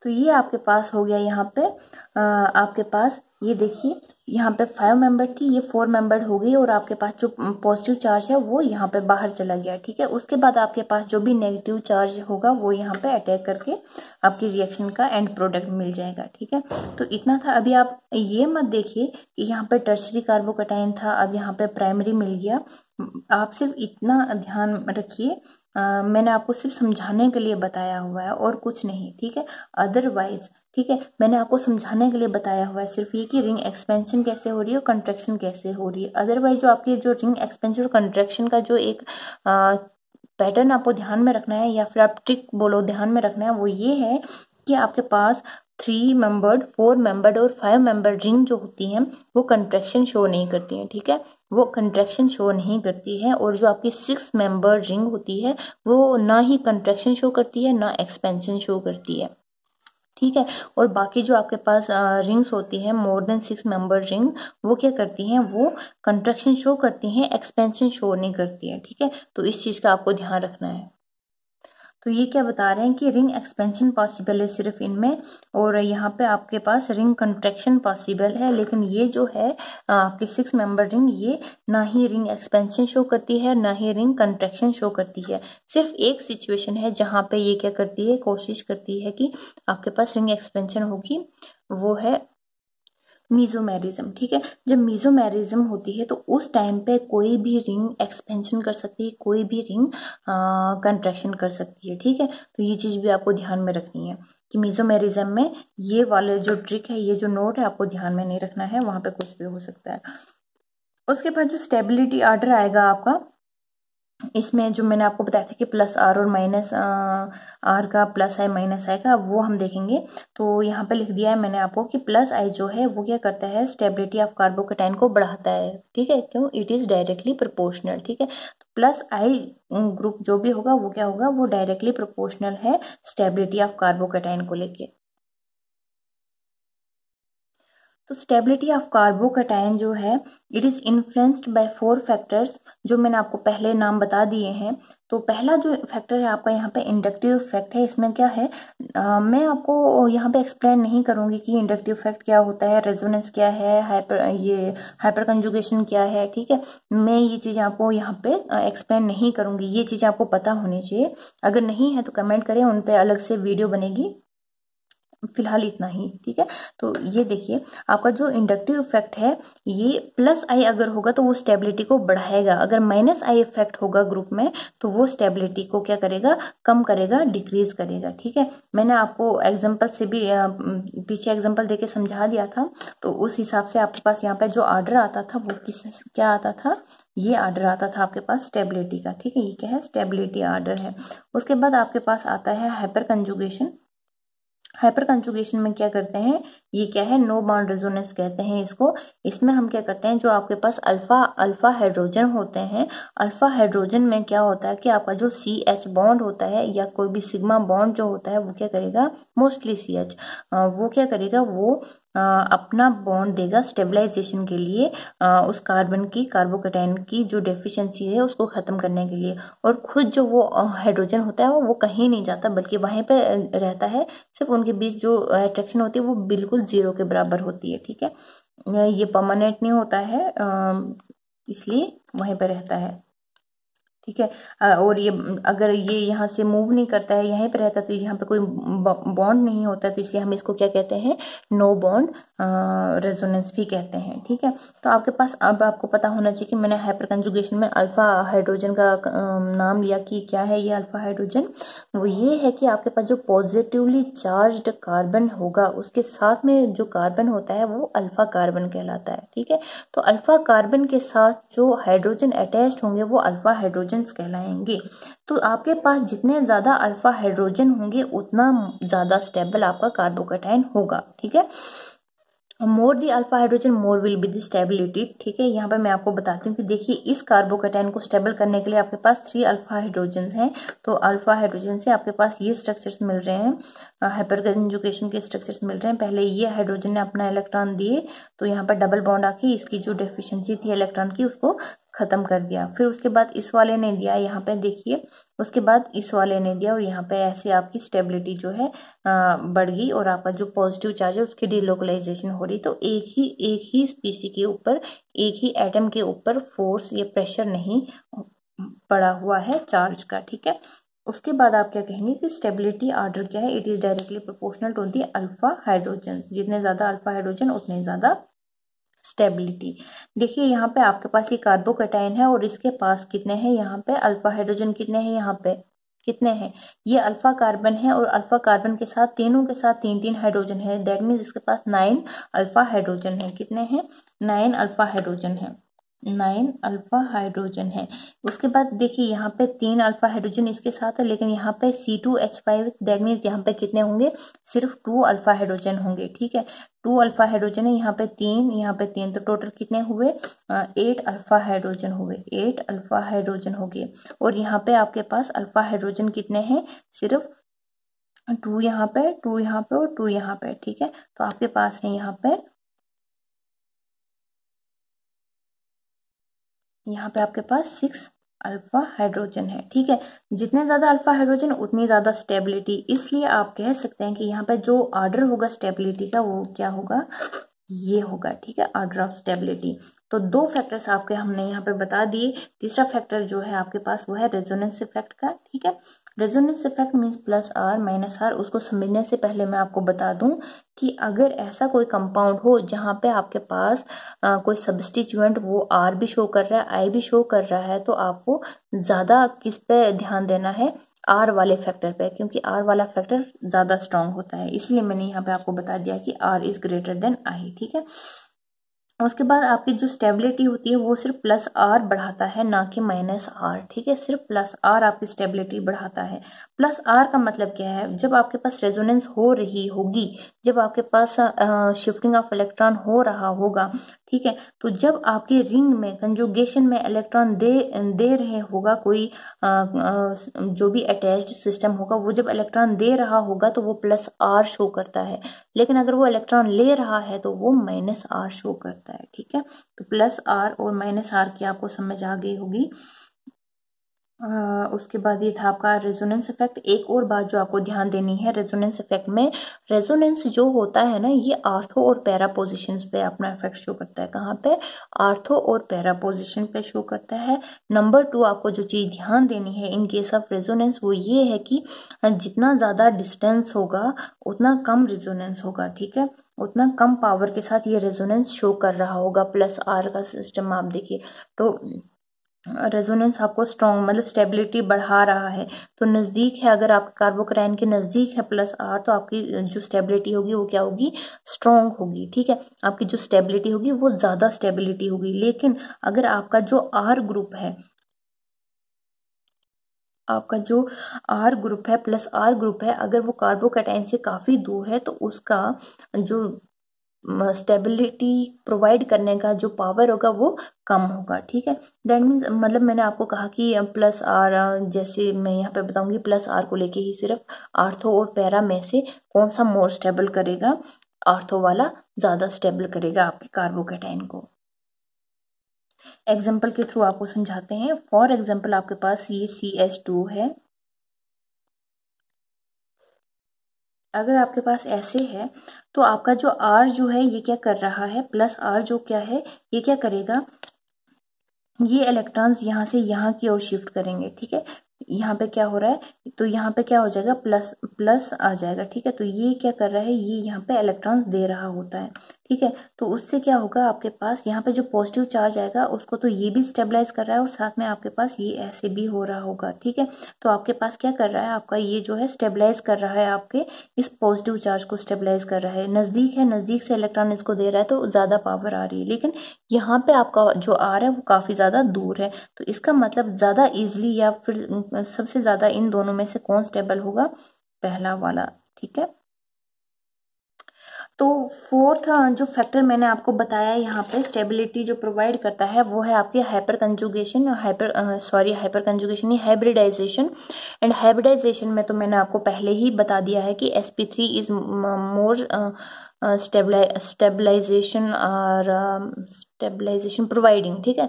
तो ये आपके पास हो गया यहाँ पे आपके पास ये देखिए, यहाँ पे 5 मेंबर थी, ये 4 मेंबर हो गई, और आपके पास जो पॉजिटिव चार्ज है वो यहाँ पे बाहर चला गया, ठीक है। उसके बाद आपके पास जो भी नेगेटिव चार्ज होगा वो यहाँ पे अटैक करके आपकी रिएक्शन का एंड प्रोडक्ट मिल जाएगा, ठीक है। तो इतना था। अभी आप ये मत देखिए कि यहाँ पे टर्शरी कार्बोकैटायन था, अब यहाँ पे प्राइमरी मिल गया। आप सिर्फ इतना ध्यान रखिए, मैंने आपको सिर्फ समझाने के लिए बताया हुआ है और कुछ नहीं, ठीक है। अदरवाइज, ठीक है, मैंने आपको समझाने के लिए बताया हुआ है सिर्फ ये कि रिंग एक्सपेंशन कैसे हो रही है और कंट्रैक्शन कैसे हो रही है। अदरवाइज जो आपकी जो रिंग एक्सपेंशन और कंट्रैक्शन का जो एक पैटर्न आपको ध्यान में रखना है, या फिर आप ट्रिक बोलो ध्यान में रखना है, वो ये है कि आपके पास 3 मेंबर्ड, 4 मेंबर्ड और 5 मेंबर्ड रिंग जो होती हैं वो कंट्रैक्शन शो नहीं करती हैं, ठीक है, वो कंट्रैक्शन शो नहीं करती है। और जो आपकी 6 मेंबर्ड रिंग होती है वो ना ही कंट्रैक्शन शो करती है ना एक्सपेंशन शो करती है, ठीक है। और बाकी जो आपके पास रिंग्स होती हैं मोर देन 6 मेंबर रिंग, वो क्या करती हैं, वो कंट्रैक्शन शो करती हैं, एक्सपेंशन शो नहीं करती है, ठीक है। तो इस चीज़ का आपको ध्यान रखना है। तो ये क्या बता रहे हैं कि रिंग एक्सपेंशन पॉसिबल है सिर्फ इनमें, और यहाँ पे आपके पास रिंग कंट्रैक्शन पॉसिबल है, लेकिन ये जो है आपके 6 मेंबर रिंग, ये ना ही रिंग एक्सपेंशन शो करती है ना ही रिंग कंट्रैक्शन शो करती है। सिर्फ एक सिचुएशन है जहाँ पे ये क्या करती है, कोशिश करती है कि आपके पास रिंग एक्सपेंशन होगी, वो है मीजोमेरिज्म, ठीक है। जब मीजोमेरिज्म होती है तो उस टाइम पे कोई भी रिंग एक्सपेंशन कर सकती है, कोई भी रिंग कंट्रैक्शन कर सकती है, ठीक है। तो ये चीज़ भी आपको ध्यान में रखनी है कि मीजोमेरिज्म में ये वाले जो ट्रिक है, ये जो नोट है, आपको ध्यान में नहीं रखना है, वहां पे कुछ भी हो सकता है। उसके बाद जो स्टेबिलिटी ऑर्डर आएगा आपका, इसमें जो मैंने आपको बताया था कि प्लस आर और माइनस आर का प्लस आई माइनस आई का, वो हम देखेंगे। तो यहाँ पे लिख दिया है मैंने आपको कि प्लस आई जो है वो क्या करता है, स्टेबिलिटी ऑफ कार्बोकेटाइन को बढ़ाता है, ठीक है, क्यों, इट इज डायरेक्टली प्रोपोर्शनल, ठीक है। तो प्लस आई ग्रुप जो भी होगा वो क्या होगा, वो डायरेक्टली प्रोपोर्शनल है स्टेबिलिटी ऑफ कार्बोकेटाइन को लेके। तो स्टेबिलिटी ऑफ कार्बोकेटाइन जो है, it is influenced by 4 factors, जो मैंने आपको पहले नाम बता दिए हैं। तो पहला जो फैक्टर है आपका यहाँ पे इंडक्टिव इफेक्ट है। इसमें क्या है, मैं आपको यहाँ पे एक्सप्लेन नहीं करूंगी कि इंडक्टिव इफेक्ट क्या होता है, रेजोनेंस क्या है, हाइपर कंजुगेशन क्या है, ठीक है। मैं ये चीज़ आपको यहाँ पे एक्सप्लेन नहीं करूंगी, ये चीज़ आपको पता होनी चाहिए। अगर नहीं है तो कमेंट करें, उन पे अलग से वीडियो बनेगी, फिलहाल इतना ही, ठीक है। तो ये देखिए आपका जो इंडक्टिव इफेक्ट है, ये प्लस आई अगर होगा तो वो स्टेबिलिटी को बढ़ाएगा, अगर माइनस आई इफेक्ट होगा ग्रुप में तो वो स्टेबिलिटी को क्या करेगा, कम करेगा, डिक्रीज करेगा, ठीक है। मैंने आपको एग्जांपल से भी पीछे एग्जांपल देके समझा दिया था, तो उस हिसाब से आपके पास यहाँ पे जो ऑर्डर आता था वो क्या आता था, ये ऑर्डर आता था आपके पास स्टेबिलिटी का, ठीक है। ये क्या है, स्टेबिलिटी ऑर्डर है। उसके बाद आपके पास आता है हाइपर कंजुगेशन। हाइपर कंजुगेशन में क्या करते हैं, ये क्या है, नो बॉन्ड रेजोनेंस कहते हैं इसको। इसमें हम क्या करते हैं, जो आपके पास अल्फा हाइड्रोजन होते हैं, अल्फा हाइड्रोजन में क्या होता है कि आपका जो CH बॉन्ड होता है या कोई भी सिग्मा बॉन्ड जो होता है वो क्या करेगा, मोस्टली CH, वो क्या करेगा, वो अपना बॉन्ड देगा स्टेबलाइजेशन के लिए, उस कार्बन की, कार्बोकेटाइन की जो डेफिशिएंसी है उसको खत्म करने के लिए। और खुद जो वो हाइड्रोजन होता है वो कहीं नहीं जाता, बल्कि वहीं पे रहता है। सिर्फ उनके बीच जो अट्रैक्शन होती है वो बिल्कुल 0 के बराबर होती है, ठीक है। ये परमानेंट नहीं होता है, इसलिए वहीं पे रहता है, ठीक है। और ये अगर ये यहाँ से मूव नहीं करता है, यहीं पे रहता है, तो यहाँ पे कोई बॉन्ड नहीं होता, तो इसलिए हम इसको क्या कहते हैं, नो बॉन्ड रेजोनेंस भी कहते हैं, ठीक है। तो आपके पास अब आपको पता होना चाहिए कि मैंने हाइपर कंजुगेशन में अल्फा हाइड्रोजन का नाम लिया कि क्या है ये अल्फा हाइड्रोजन। वो ये है कि आपके पास जो पॉजिटिवली चार्ज्ड कार्बन होगा उसके साथ में जो कार्बन होता है वो अल्फा कार्बन कहलाता है, ठीक है। तो अल्फा कार्बन के साथ जो हाइड्रोजन अटैच्ड होंगे वो अल्फा हाइड्रोजन कहलाएंगे। तो आपके पास जितने ज्यादा अल्फा हाइड्रोजन होंगे उतना ज्यादा स्टेबल आपका कार्बोकेटाइन होगा, ठीक है। More the alpha hydrogen more will be the stability, ठीक है। यहाँ पे मैं आपको बताती हूँ कि देखिए इस कार्बोकेटाइन को स्टेबल करने के लिए आपके पास 3 अल्फा हाइड्रोजन हैं। तो अल्फा हाइड्रोजन से आपके पास ये स्ट्रक्चर्स मिल रहे हैं, हाइपर कंजुगेशन के स्ट्रक्चर्स मिल रहे हैं। पहले ये हाइड्रोजन ने अपना इलेक्ट्रॉन दिए, तो यहाँ पर डबल बॉन्ड आके इसकी जो डेफिशिएंसी थी इलेक्ट्रॉन की उसको खत्म कर दिया। फिर उसके बाद इस वाले ने दिया, यहाँ पे देखिए, उसके बाद इस वाले ने दिया, और यहाँ पे ऐसे आपकी स्टेबिलिटी जो है बढ़ गई, और आपका जो पॉजिटिव चार्ज है उसकी डिलोकलाइजेशन हो रही। तो एक ही स्पीशी के ऊपर, एक ही एटम के ऊपर फोर्स या प्रेशर नहीं पड़ा हुआ है चार्ज का, ठीक है। उसके बाद आप क्या कहेंगे कि स्टेबिलिटी ऑर्डर क्या है, it is directly proportional to the alpha hydrogen, जितने ज्यादा अल्फा हाइड्रोजन उतने ज्यादा स्टेबिलिटी। देखिए यहाँ पे आपके पास ये कार्बोकेटाइन है और इसके पास कितने हैं, यहाँ पे अल्फा हाइड्रोजन कितने हैं, यहाँ पे कितने हैं, ये अल्फा कार्बन है, और अल्फा कार्बन के साथ तीनों के साथ 3-3 हाइड्रोजन है। दैट मीन्स इसके पास 9 अल्फा हाइड्रोजन है। कितने हैं, 9 अल्फा हाइड्रोजन है। 9 अल्फा हाइड्रोजन है। उसके बाद देखिए यहाँ पे 3 अल्फा हाइड्रोजन इसके साथ है, लेकिन यहाँ पे C2H5 दैट मीन्स यहाँ पे कितने होंगे, सिर्फ 2 अल्फा हाइड्रोजन होंगे। ठीक है, 2 अल्फा हाइड्रोजन है, यहाँ पे 3, यहाँ पे 3, तो टोटल कितने हुए, 8 अल्फा हाइड्रोजन हुए, 8 अल्फा हाइड्रोजन हो गए। और यहाँ पे आपके पास अल्फा हाइड्रोजन कितने हैं, सिर्फ 2 यहाँ पे, 2 यहाँ पे और 2 यहाँ पे। ठीक है, तो आपके पास है यहाँ पे आपके पास 6 अल्फा हाइड्रोजन है। ठीक है, जितने ज्यादा अल्फा हाइड्रोजन उतनी ज्यादा स्टेबिलिटी, इसलिए आप कह सकते हैं कि यहाँ पे जो ऑर्डर होगा स्टेबिलिटी का वो क्या होगा, ये होगा। ठीक है, ऑर्डर ऑफ स्टेबिलिटी। तो 2 फैक्टर्स आपके हमने यहाँ पे बता दिए। तीसरा फैक्टर जो है आपके पास वो है रेजोनेंस इफेक्ट का। ठीक है, resonance effect means plus R minus R. उसको समझने से पहले मैं आपको बता दूं कि अगर ऐसा कोई कंपाउंड हो जहां पे आपके पास कोई सब्स्टिट्यूएंट वो आर भी शो कर रहा है, आई भी शो कर रहा है, तो आपको ज्यादा किस पे ध्यान देना है, आर वाले फैक्टर पे, क्योंकि आर वाला फैक्टर ज्यादा स्ट्रांग होता है। इसलिए मैंने यहाँ पे आपको बता दिया कि R is greater than I. ठीक है, उसके बाद आपकी जो स्टेबिलिटी होती है वो सिर्फ प्लस आर बढ़ाता है, ना कि माइनस आर। ठीक है, सिर्फ प्लस आर आपकी स्टेबिलिटी बढ़ाता है। प्लस आर का मतलब क्या है, जब आपके पास रेजोनेंस हो रही होगी, जब आपके पास शिफ्टिंग ऑफ इलेक्ट्रॉन हो रहा होगा, ठीक है, तो जब आपके रिंग में कंजुगेशन में इलेक्ट्रॉन दे रहे होगा कोई जो भी अटैच्ड सिस्टम होगा, वो जब इलेक्ट्रॉन दे रहा होगा तो वो प्लस आर शो करता है, लेकिन अगर वो इलेक्ट्रॉन ले रहा है तो वो माइनस आर शो करता है। ठीक है, तो प्लस आर और माइनस आर की आपको समझ आ गई होगी। उसके बाद ये था आपका रेजोनेंस इफेक्ट। एक और बात जो आपको ध्यान देनी है रेजोनेंस इफेक्ट में, रेजोनेंस जो होता है ना, ये आर्थो और पैरा पोजिशन पे अपना इफेक्ट शो करता है। कहाँ पे, आर्थो और पैरा पोजिशन पे शो करता है। नंबर 2 आपको जो चीज ध्यान देनी है इन केस ऑफ रेजोनेंस वो ये है कि जितना ज्यादा डिस्टेंस होगा उतना कम रेजोनेंस होगा। ठीक है, उतना कम पावर के साथ ये रेजोनेंस शो कर रहा होगा। प्लस आर का सिस्टम आप देखिए तो रेजोनेंस आपको स्ट्रॉन्ग मतलब स्टेबिलिटी बढ़ा रहा है। तो नजदीक है, अगर आपके कार्बोकैटायन के नजदीक है प्लस आर, तो आपकी जो स्टेबिलिटी होगी वो क्या होगी, स्ट्रॉन्ग होगी। ठीक है, आपकी जो स्टेबिलिटी होगी वो ज्यादा स्टेबिलिटी होगी। लेकिन अगर आपका जो आर ग्रुप है, आपका जो आर ग्रुप है, प्लस आर ग्रुप है, अगर वो कार्बोकैटायन से काफी दूर है तो उसका जो स्टेबिलिटी प्रोवाइड करने का जो पावर होगा वो कम होगा। ठीक है, दैट मीन्स मतलब मैंने आपको कहा कि प्लस आर, जैसे मैं यहाँ पे बताऊंगी प्लस आर को लेके ही सिर्फ आर्थो और पैरा में से कौन सा मोर स्टेबल करेगा, आर्थो वाला ज्यादा स्टेबल करेगा आपके कार्बोकैटायन को। एग्जाम्पल के थ्रू आपको समझाते हैं। फॉर एग्जाम्पल आपके पास ये CH2 है, अगर आपके पास ऐसे है तो आपका जो R जो है ये क्या कर रहा है, प्लस R जो क्या है ये क्या करेगा, ये इलेक्ट्रॉन्स यहाँ से यहाँ की ओर शिफ्ट करेंगे। ठीक है, यहाँ पे क्या हो रहा है, तो यहाँ पे क्या हो जाएगा, प्लस प्लस आ जाएगा। ठीक है, तो ये क्या कर रहा है, ये यहाँ पे इलेक्ट्रॉन्स दे रहा होता है। ठीक है, तो उससे क्या होगा, आपके पास यहाँ पे जो पॉजिटिव चार्ज आएगा उसको तो ये भी स्टेबलाइज कर रहा है और साथ में आपके पास ये ऐसे भी हो रहा होगा। ठीक है, तो आपके पास क्या कर रहा है, आपका ये जो है स्टेबलाइज कर रहा है, आपके इस पॉजिटिव चार्ज को स्टेबलाइज कर रहा है। नजदीक है, नजदीक से इलेक्ट्रॉन इसको दे रहा है तो ज्यादा पावर आ रही है, लेकिन यहाँ पे आपका जो आर है वो काफी ज्यादा दूर है। तो इसका मतलब ज्यादा इजिली या फिर सबसे ज्यादा इन दोनों में से कौन स्टेबल होगा, पहला वाला। ठीक है, तो फोर्थ जो फैक्टर मैंने आपको बताया यहाँ पे स्टेबिलिटी जो प्रोवाइड करता है वो है आपकी हाइपर कंजुगेशन, हाइपर कंजुगेशन नहीं, हाइब्रिडाइजेशन। एंड हाइब्रिडाइजेशन में तो मैंने आपको पहले ही बता दिया है कि sp3 इज मोर स्टेबलाइजेशन और स्टेबलाइजेशन प्रोवाइडिंग। ठीक है,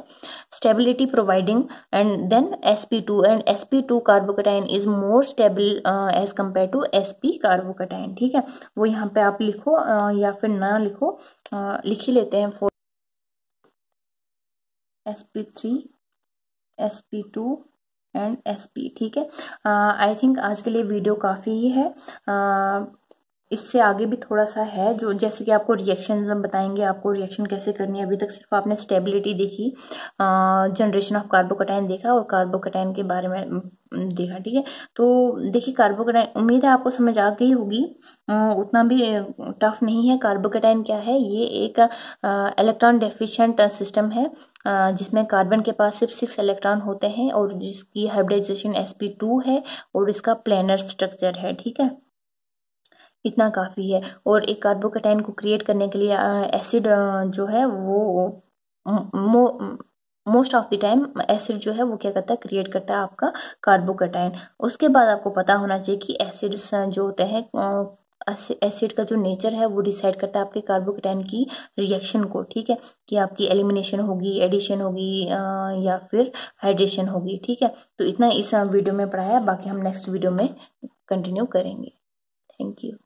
stability providing, and then sp2, and sp2 carbocation is more stable as compare to sp carbocation. ठीक है, वो यहाँ पे आप लिखो या फिर ना लिखो, लिख ही लेते हैं। Four sp3 sp2 and sp। ठीक है, आई थिंक आज के लिए वीडियो काफ़ी ही है। इससे आगे भी थोड़ा सा है, जो जैसे कि आपको रिएक्शन हम बताएंगे, आपको रिएक्शन कैसे करनी है। अभी तक सिर्फ आपने स्टेबिलिटी देखी, जनरेशन ऑफ कार्बोकैटायन देखा और कार्बोकैटायन के बारे में देखा। ठीक है, तो देखिए कार्बोकैटायन, उम्मीद है आपको समझ आ गई होगी, उतना भी टफ नहीं है। कार्बोकैटायन क्या है, ये एक इलेक्ट्रॉन डेफिशिएंट सिस्टम है। जिसमें कार्बन के पास सिर्फ 6 इलेक्ट्रॉन होते हैं और जिसकी हाइब्रिडाइजेशन sp2 है और इसका प्लेनर स्ट्रक्चर है। ठीक है, इतना काफ़ी है। और एक कार्बोकेटाइन को क्रिएट करने के लिए एसिड जो है वो most of the time acid जो है वो क्या करता है, क्रिएट करता है आपका कार्बोकेटाइन। उसके बाद आपको पता होना चाहिए कि एसिड्स जो होते हैं, एसिड का जो नेचर है वो डिसाइड करता है आपके कार्बोकेटाइन की रिएक्शन को। ठीक है, कि आपकी एलिमिनेशन होगी, एडिशन होगी या फिर हाइड्रेशन होगी। ठीक है, तो इतना इस वीडियो में पढ़ाया, बाकी हम नेक्स्ट वीडियो में कंटिन्यू करेंगे। Thank you.